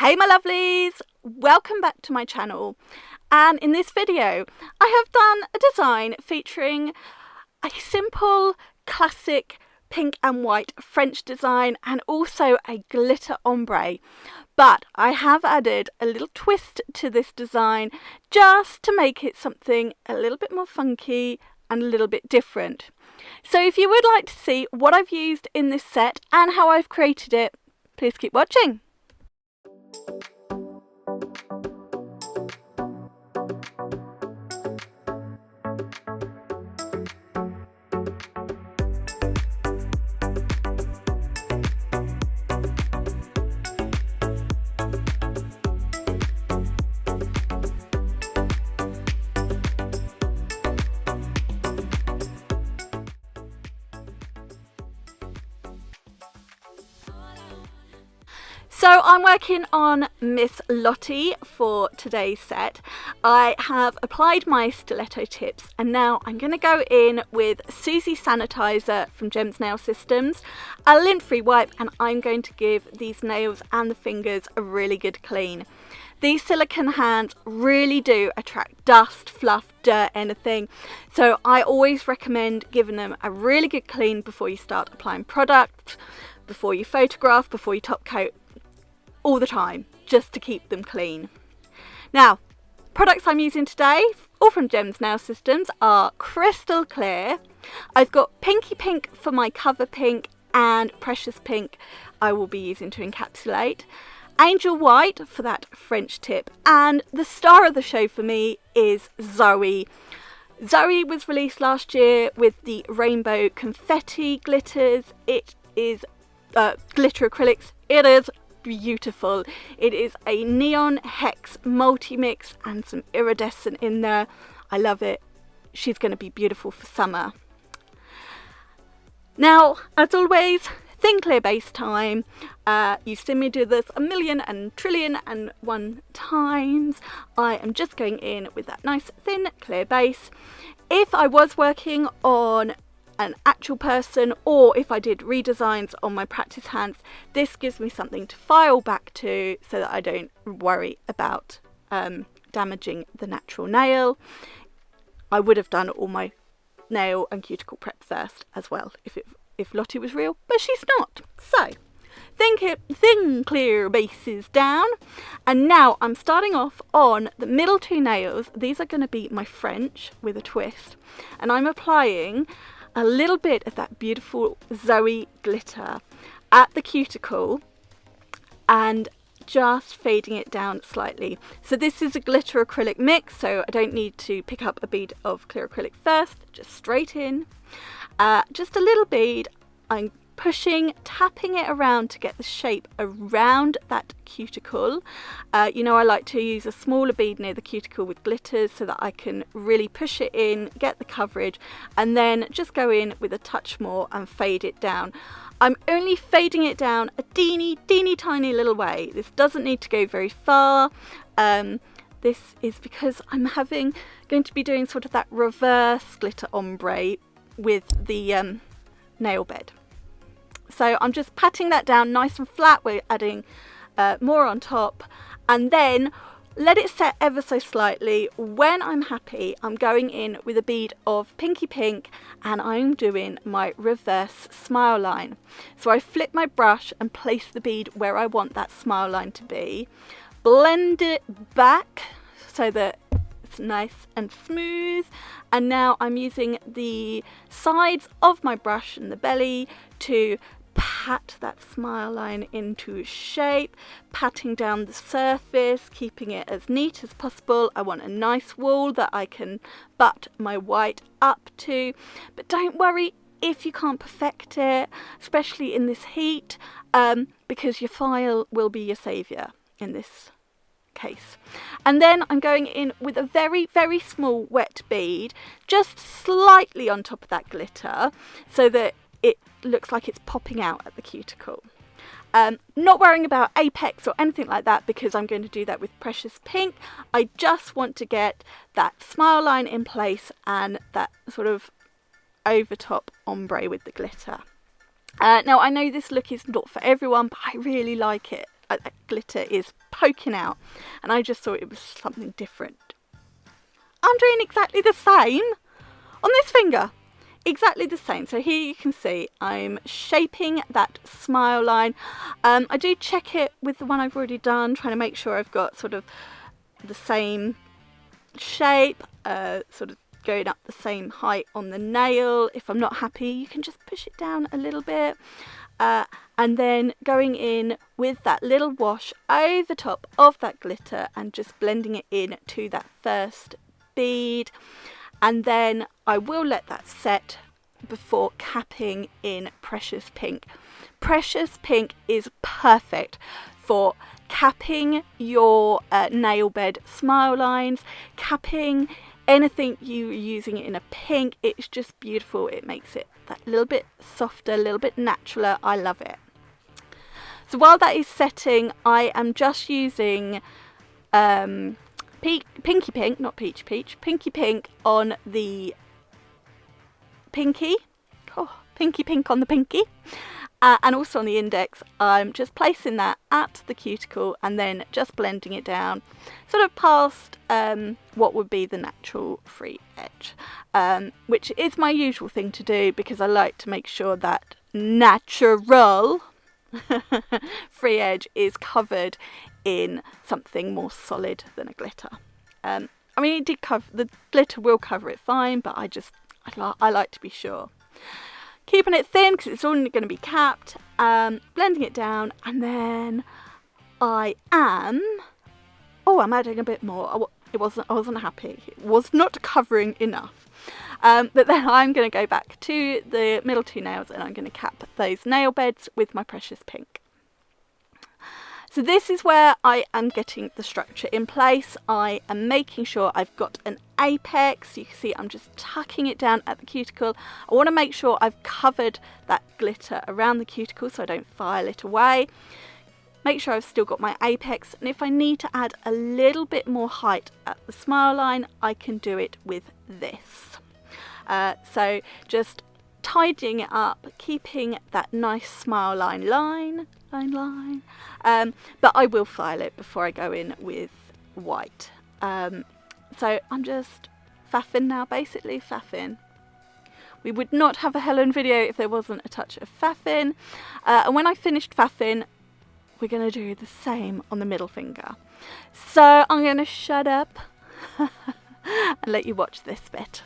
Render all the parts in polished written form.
Hey my lovelies, welcome back to my channel, and in this video I have done a design featuring a simple classic pink and white French design and also a glitter ombre, but I have added a little twist to this design just to make it something a little bit more funky and a little bit different. So if you would like to see what I've used in this set and how I've created it, please keep watching. So I'm working on Miss Lottie for today's set. I have applied my stiletto tips and now I'm going to go in with Susie Sanitizer from Gems Nail Systems, a lint-free wipe, and I'm going to give these nails and the fingers a really good clean. These silicone hands really do attract dust, fluff, dirt, anything. So I always recommend giving them a really good clean before you start applying product, before you photograph, before you top coat, all the time, just to keep them clean. Now, products I'm using today, all from Gems Nail Systems, are Crystal Clear. I've got Pinky Pink for my cover pink and Precious Pink I will be using to encapsulate. Angel White for that French tip, and the star of the show for me is Zoe. Zoe was released last year with the rainbow confetti glitters. It is glitter acrylics. It is beautiful. It is a neon hex multi-mix and some iridescent in there. I love it. She's going to be beautiful for summer. Now, as always, thin clear base time. You've seen me do this a million and trillion and one times. I am just going in with that nice thin clear base. If I was working on an actual person, or if I did redesigns on my practice hands, this gives me something to file back to so that I don't worry about damaging the natural nail. I would have done all my nail and cuticle prep first as well if Lottie was real, but she's not. So thin clear bases down, and now I'm starting off on the middle two nails. These are going to be my French with a twist, and I'm applying a little bit of that beautiful Zoe glitter at the cuticle and just fading it down slightly. So this is a glitter acrylic mix, so I don't need to pick up a bead of clear acrylic first, just straight in. Just a little bead. I'm pushing, tapping it around to get the shape around that cuticle. You know, I like to use a smaller bead near the cuticle with glitters so that I can really push it in, get the coverage, and then just go in with a touch more and fade it down. I'm only fading it down a teeny tiny little way. This doesn't need to go very far. This is because I'm going to be doing sort of that reverse glitter ombre with the nail bed. So I'm just patting that down nice and flat. We're adding more on top, and then let it set ever so slightly. When I'm happy, I'm going in with a bead of Pinky Pink and I'm doing my reverse smile line. So I flip my brush and place the bead where I want that smile line to be, blend it back so that it's nice and smooth, and now I'm using the sides of my brush and the belly to pat that smile line into shape, patting down the surface, keeping it as neat as possible. I want a nice wall that I can butt my white up to, but don't worry if you can't perfect it, especially in this heat, because your file will be your saviour in this case. And then I'm going in with a very small wet bead, just slightly on top of that glitter, so that it looks like it's popping out at the cuticle. Not worrying about apex or anything like that because I'm going to do that with Precious Pink. I just want to get that smile line in place and that sort of over top ombre with the glitter. Now I know this look is not for everyone, but I really like it. like that glitter is poking out, and I just thought it was something different. I'm doing exactly the same on this finger. Exactly the same. So here you can see I'm shaping that smile line. I do check it with the one I've already done, trying to make sure I've got sort of the same shape, sort of going up the same height on the nail. If I'm not happy, you can just push it down a little bit, and then going in with that little wash over top of that glitter and just blending it in to that first bead. And then I will let that set before capping in Precious Pink. Precious Pink is perfect for capping your nail bed smile lines, capping anything you're using in a pink. It's just beautiful. It makes it that little bit softer, a little bit naturally. I love it. So while that is setting, I am just using Pinky Pink, not Peach Peach, Pinky Pink on the pinky. Oh, Pinky Pink on the pinky. And also on the index. I'm just placing that at the cuticle and then just blending it down, sort of past what would be the natural free edge, which is my usual thing to do because I like to make sure that natural free edge is covered in something more solid than a glitter. I mean, it did cover, the glitter will cover it fine, but I like to be sure. Keeping it thin because it's only going to be capped, blending it down, and then I'm adding a bit more. I wasn't happy. It was not covering enough. But then I'm going to go back to the middle two nails and I'm going to cap those nail beds with my Precious Pink. So this is where I am getting the structure in place. I am making sure I've got an apex. You can see I'm just tucking it down at the cuticle. I want to make sure I've covered that glitter around the cuticle so I don't file it away. Make sure I've still got my apex, and if I need to add a little bit more height at the smile line, I can do it with this. So just tidying it up, keeping that nice smile line. But I will file it before I go in with white. So I'm just faffing now, basically faffing. We would not have a Helen video if there wasn't a touch of faffing. And when I finished faffing, we're going to do the same on the middle finger. So I'm going to shut up and let you watch this bit.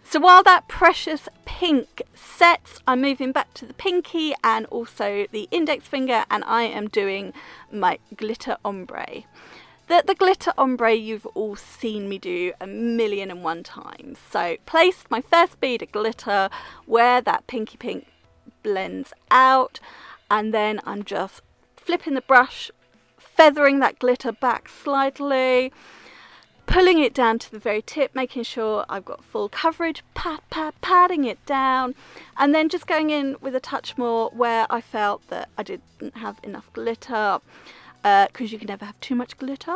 So while that Precious Pink sets, I'm moving back to the pinky and also the index finger, and I am doing my glitter ombre. The glitter ombre you've all seen me do 1,000,001 times. So placed my first bead of glitter where that pinky pink blends out, and then I'm just flipping the brush, feathering that glitter back slightly, pulling it down to the very tip, making sure I've got full coverage, patting it down, and then just going in with a touch more where I felt that I didn't have enough glitter, because you can never have too much glitter.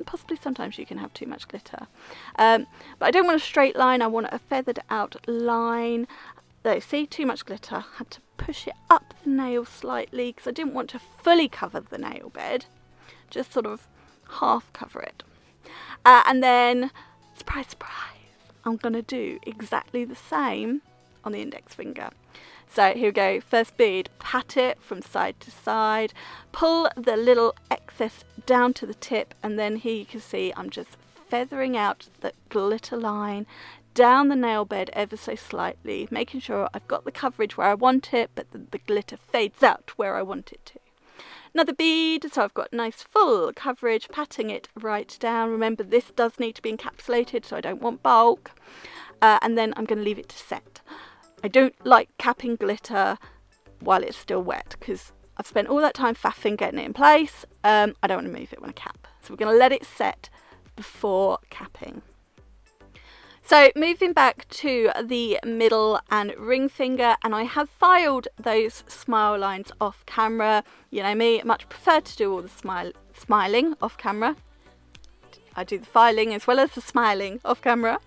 Possibly sometimes you can have too much glitter. But I don't want a straight line, I want a feathered out line. There, see, too much glitter. I had to push it up the nail slightly because I didn't want to fully cover the nail bed, just sort of half cover it. And then, surprise, surprise, I'm going to do exactly the same on the index finger. So here we go, first bead, pat it from side to side, pull the little excess down to the tip, and then here you can see I'm just feathering out the glitter line down the nail bed ever so slightly, making sure I've got the coverage where I want it, but the glitter fades out where I want it to. Another bead, so I've got nice full coverage, patting it right down. Remember, this does need to be encapsulated, so I don't want bulk. And then I'm going to leave it to set. I don't like capping glitter while it's still wet, because I've spent all that time faffing getting it in place. I don't want to move it when I cap. So we're going to let it set before capping. So moving back to the middle and ring finger, and I have filed those smile lines off camera. You know me, I much prefer to do all the smiling off camera. I do the filing as well as the smiling off camera.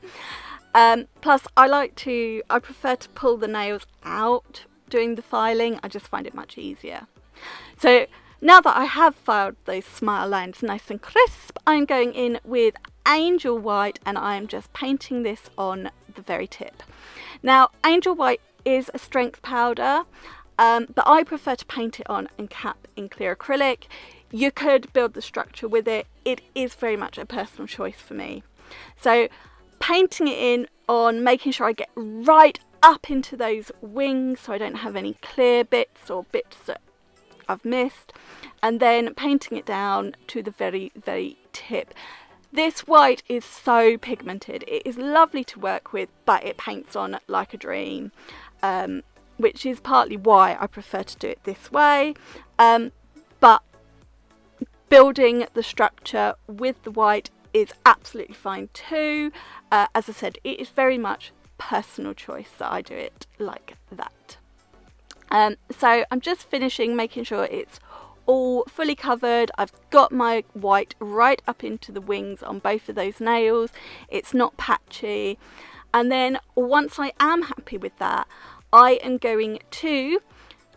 Plus I prefer to pull the nails out doing the filing. I just find it much easier. So now that I have filed those smile lines nice and crisp, I'm going in with Angel White, and I'm just painting this on the very tip. Now, Angel White is a strength powder, but I prefer to paint it on and cap in clear acrylic. You could build the structure with it. It is very much a personal choice for me. So painting it in on, making sure I get right up into those wings so I don't have any clear bits or bits that I've missed, and then painting it down to the very, very tip. This white is so pigmented. It is lovely to work with, but it paints on like a dream, which is partly why I prefer to do it this way. But building the structure with the white is absolutely fine too. As I said, it is very much personal choice that I do it like that. So I'm just finishing, making sure it's all fully covered. I've got my white right up into the wings on both of those nails. It's not patchy. And then once I am happy with that, I am going to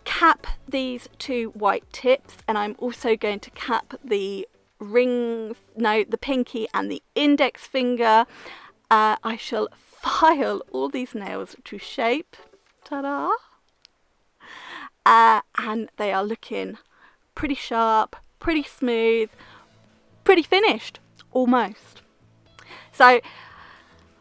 cap these two white tips, and I'm also going to cap the the pinky and the index finger. I shall file all these nails to shape. Ta-da! And they are looking pretty sharp, pretty smooth, pretty finished, almost. So,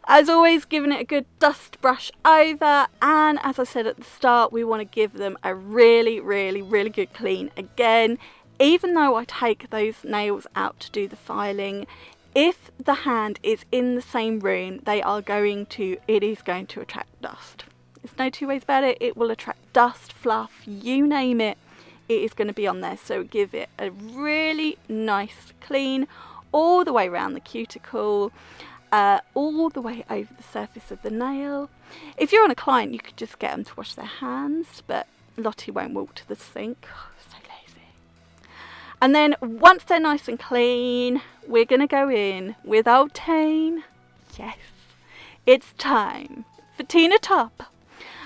as always, giving it a good dust brush over, and as I said at the start, we want to give them a really, really, really good clean. Again, even though I take those nails out to do the filing, if the hand is in the same room, it is going to attract dust. There's no two ways about it. It will attract dust, fluff, you name it. It is going to be on there. So give it a really nice clean all the way around the cuticle, all the way over the surface of the nail. If you're on a client, you could just get them to wash their hands, but Lottie won't walk to the sink. So lazy. And then once they're nice and clean, we're going to go in with old Tane. Yes, it's time for Tina Top.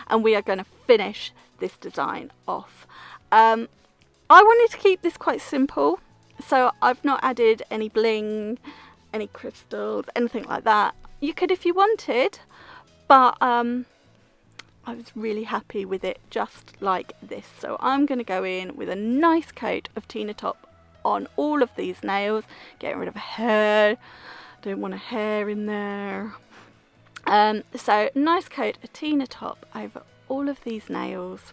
And we are going to finish this design off. I wanted to keep this quite simple, so I've not added any bling, any crystals, anything like that. You could if you wanted, but I was really happy with it just like this. So I'm going to go in with a nice coat of Tina Top on all of these nails, getting rid of hair. Don't want a hair in there. So nice coat of Tina Top over all of these nails.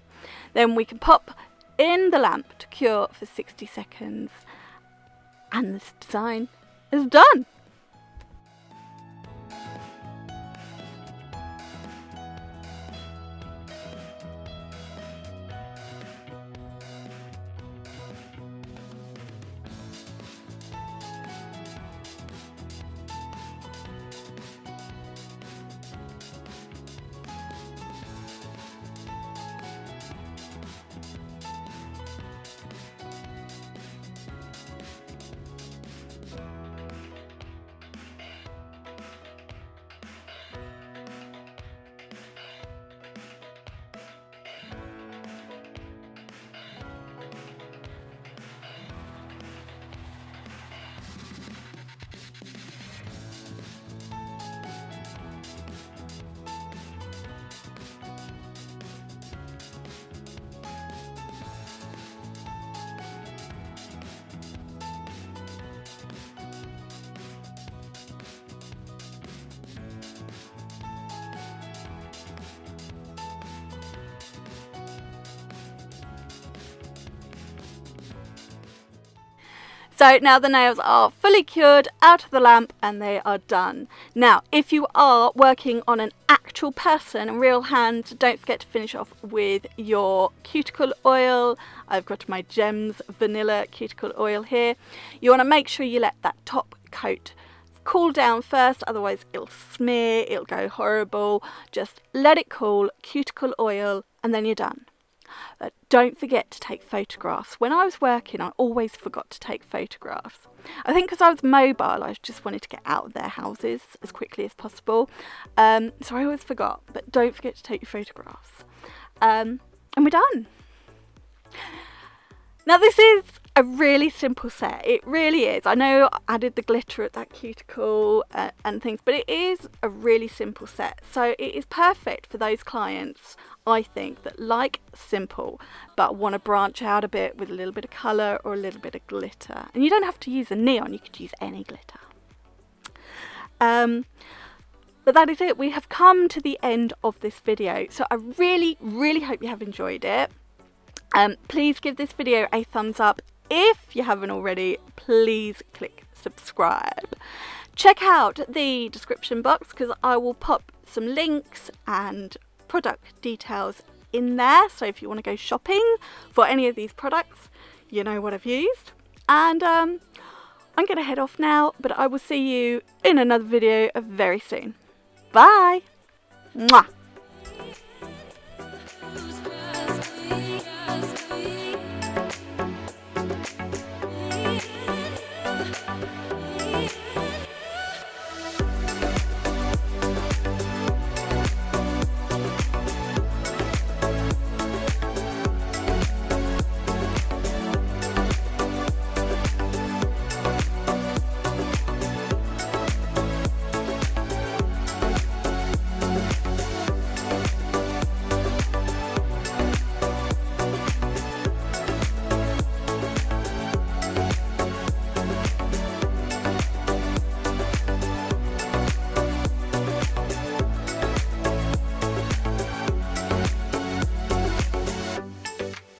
Then we can pop in the lamp to cure for 60 seconds, and this design is done. So now the nails are fully cured, out of the lamp, and they are done. Now, if you are working on an actual person and real hand, don't forget to finish off with your cuticle oil. I've got my Gems Vanilla Cuticle Oil here. You want to make sure you let that top coat cool down first, otherwise it'll smear, it'll go horrible. Just let it cool, cuticle oil, and then you're done. But don't forget to take photographs. When I was working, I always forgot to take photographs. I think because I was mobile, I just wanted to get out of their houses as quickly as possible. So I always forgot, but don't forget to take your photographs. And we're done. Now this is a really simple set. It really is. I know I added the glitter at that cuticle and things, but it is a really simple set. So it is perfect for those clients, I think, that like simple but want to branch out a bit with a little bit of colour or a little bit of glitter. And you don't have to use a neon, you could use any glitter. But that is it. We have come to the end of this video. So I really, really hope you have enjoyed it. Please give this video a thumbs up. If you haven't already, please click subscribe. Check out the description box because I will pop some links and product details in there. So if you want to go shopping for any of these products, you know what I've used. And I'm going to head off now, but I will see you in another video very soon. Bye! Mwah!